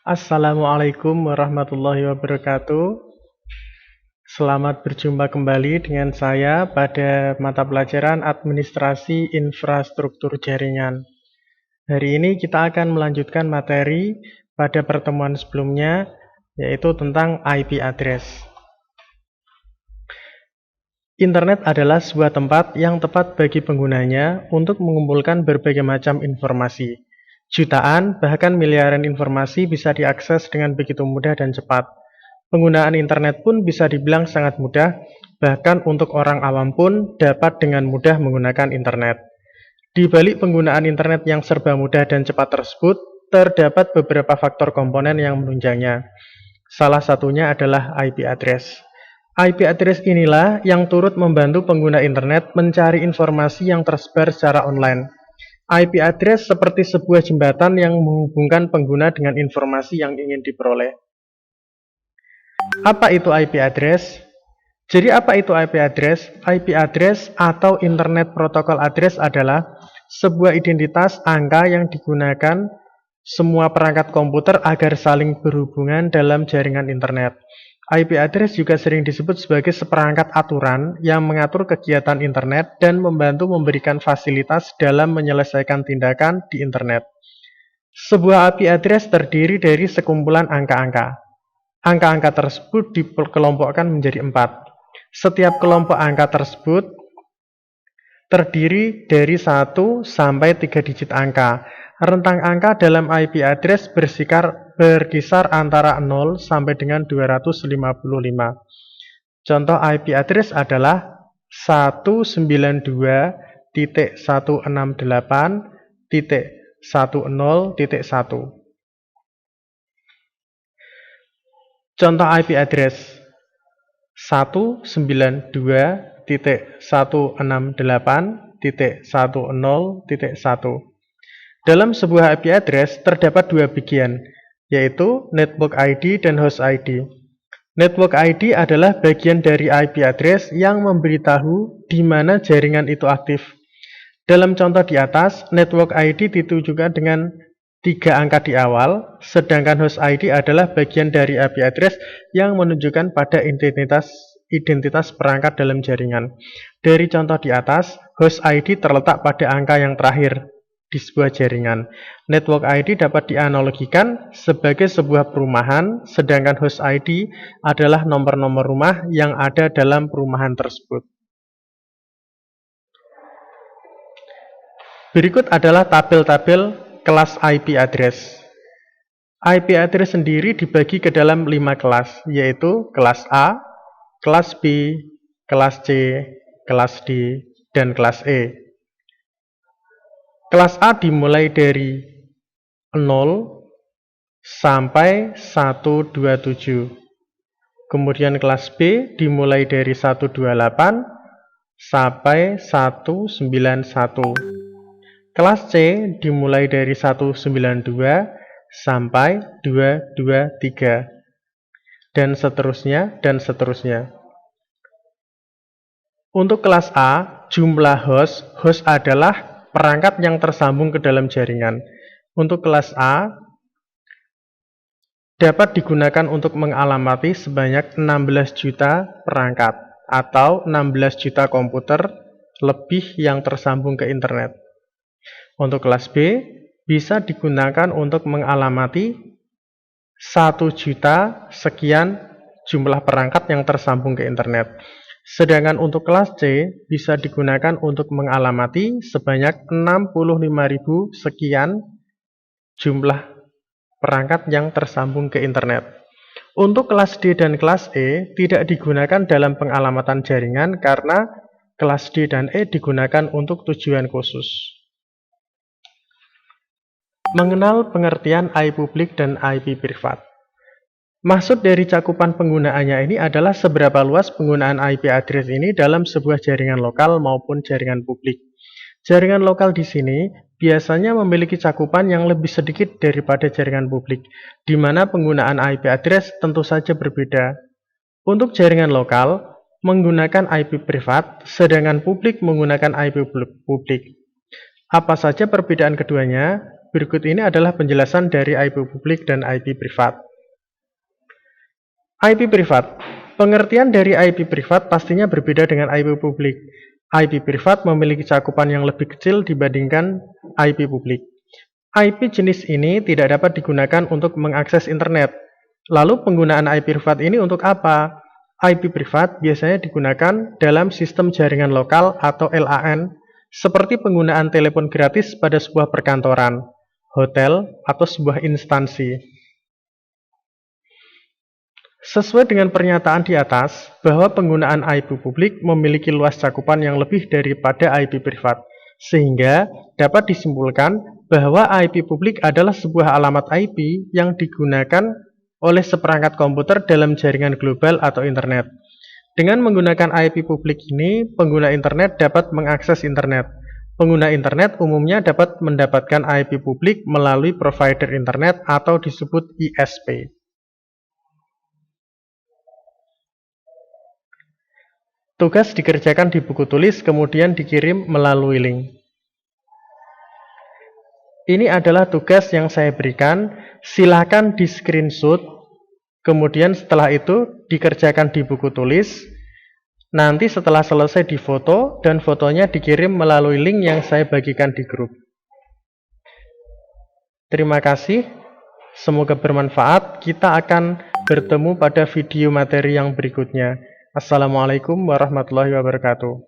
Assalamualaikum warahmatullahi wabarakatuh. Selamat berjumpa kembali dengan saya pada mata pelajaran Administrasi Infrastruktur Jaringan. Hari ini kita akan melanjutkan materi pada pertemuan sebelumnya, yaitu tentang IP address. Internet adalah sebuah tempat yang tepat bagi penggunanya untuk mengumpulkan berbagai macam informasi. Jutaan, bahkan miliaran informasi bisa diakses dengan begitu mudah dan cepat. Penggunaan internet pun bisa dibilang sangat mudah, bahkan untuk orang awam pun dapat dengan mudah menggunakan internet. Di balik penggunaan internet yang serba mudah dan cepat tersebut, terdapat beberapa faktor komponen yang menunjangnya. Salah satunya adalah IP address. IP address inilah yang turut membantu pengguna internet mencari informasi yang tersebar secara online. IP address seperti sebuah jembatan yang menghubungkan pengguna dengan informasi yang ingin diperoleh. Apa itu IP address? Jadi apa itu IP address? IP address atau Internet Protocol Address adalah sebuah identitas angka yang digunakan semua perangkat komputer agar saling berhubungan dalam jaringan internet. IP address juga sering disebut sebagai seperangkat aturan yang mengatur kegiatan internet dan membantu memberikan fasilitas dalam menyelesaikan tindakan di internet. Sebuah IP address terdiri dari sekumpulan angka-angka. Angka-angka tersebut dikelompokkan menjadi 4. Setiap kelompok angka tersebut terdiri dari 1 sampai 3 digit angka. Rentang angka dalam IP address berkisar antara 0 sampai dengan 255. Contoh IP address adalah 192.168.10.1. Contoh IP address 192.168.10.1. Dalam sebuah IP address terdapat dua bagian, yaitu Network ID dan Host ID. Network ID adalah bagian dari IP address yang memberitahu di mana jaringan itu aktif. Dalam contoh di atas, Network ID ditunjukkan dengan 3 angka di awal, sedangkan Host ID adalah bagian dari IP address yang menunjukkan pada identitas perangkat dalam jaringan. Dari contoh di atas, Host ID terletak pada angka yang terakhir di sebuah jaringan. Network ID dapat dianalogikan sebagai sebuah perumahan, sedangkan Host ID adalah nomor-nomor rumah yang ada dalam perumahan tersebut. Berikut adalah tabel-tabel kelas IP address. IP address sendiri dibagi ke dalam 5 kelas, yaitu kelas A, kelas B, kelas C, kelas D, dan kelas E. Kelas A dimulai dari 0 sampai 127. Kemudian kelas B dimulai dari 128 sampai 191. Kelas C dimulai dari 192 sampai 223. Dan seterusnya, dan seterusnya. Untuk kelas A, jumlah host adalah perangkat yang tersambung ke dalam jaringan. Untuk kelas A, dapat digunakan untuk mengalamati sebanyak 16 juta perangkat atau 16 juta komputer lebih yang tersambung ke internet. Untuk kelas B, bisa digunakan untuk mengalamati 1 juta sekian jumlah perangkat yang tersambung ke internet. Sedangkan untuk kelas C bisa digunakan untuk mengalamati sebanyak 65.000 sekian jumlah perangkat yang tersambung ke internet. Untuk kelas D dan kelas E tidak digunakan dalam pengalamatan jaringan karena kelas D dan E digunakan untuk tujuan khusus. Mengenal pengertian IP publik dan IP privat. Maksud dari cakupan penggunaannya ini adalah seberapa luas penggunaan IP address ini dalam sebuah jaringan lokal maupun jaringan publik. Jaringan lokal di sini biasanya memiliki cakupan yang lebih sedikit daripada jaringan publik, di mana penggunaan IP address tentu saja berbeda. Untuk jaringan lokal menggunakan IP privat, sedangkan publik menggunakan IP publik. Apa saja perbedaan keduanya? berikut ini adalah penjelasan dari IP publik dan IP privat. IP privat. Pengertian dari IP privat pastinya berbeda dengan IP publik. IP privat memiliki cakupan yang lebih kecil dibandingkan IP publik. IP jenis ini tidak dapat digunakan untuk mengakses internet. Lalu penggunaan IP privat ini untuk apa? IP privat biasanya digunakan dalam sistem jaringan lokal atau LAN, seperti penggunaan telepon gratis pada sebuah perkantoran, hotel, atau sebuah instansi. Sesuai dengan pernyataan di atas, bahwa penggunaan IP publik memiliki luas cakupan yang lebih daripada IP privat, sehingga dapat disimpulkan bahwa IP publik adalah sebuah alamat IP yang digunakan oleh seperangkat komputer dalam jaringan global atau internet. Dengan menggunakan IP publik ini, pengguna internet dapat mengakses internet. Pengguna internet umumnya dapat mendapatkan IP publik melalui provider internet atau disebut ISP. Tugas dikerjakan di buku tulis, kemudian dikirim melalui link. Ini adalah tugas yang saya berikan, silakan di screenshot, kemudian setelah itu dikerjakan di buku tulis. Nanti setelah selesai difoto dan fotonya dikirim melalui link yang saya bagikan di grup. Terima kasih, semoga bermanfaat. Kita akan bertemu pada video materi yang berikutnya. Assalamualaikum warahmatullahi wabarakatuh.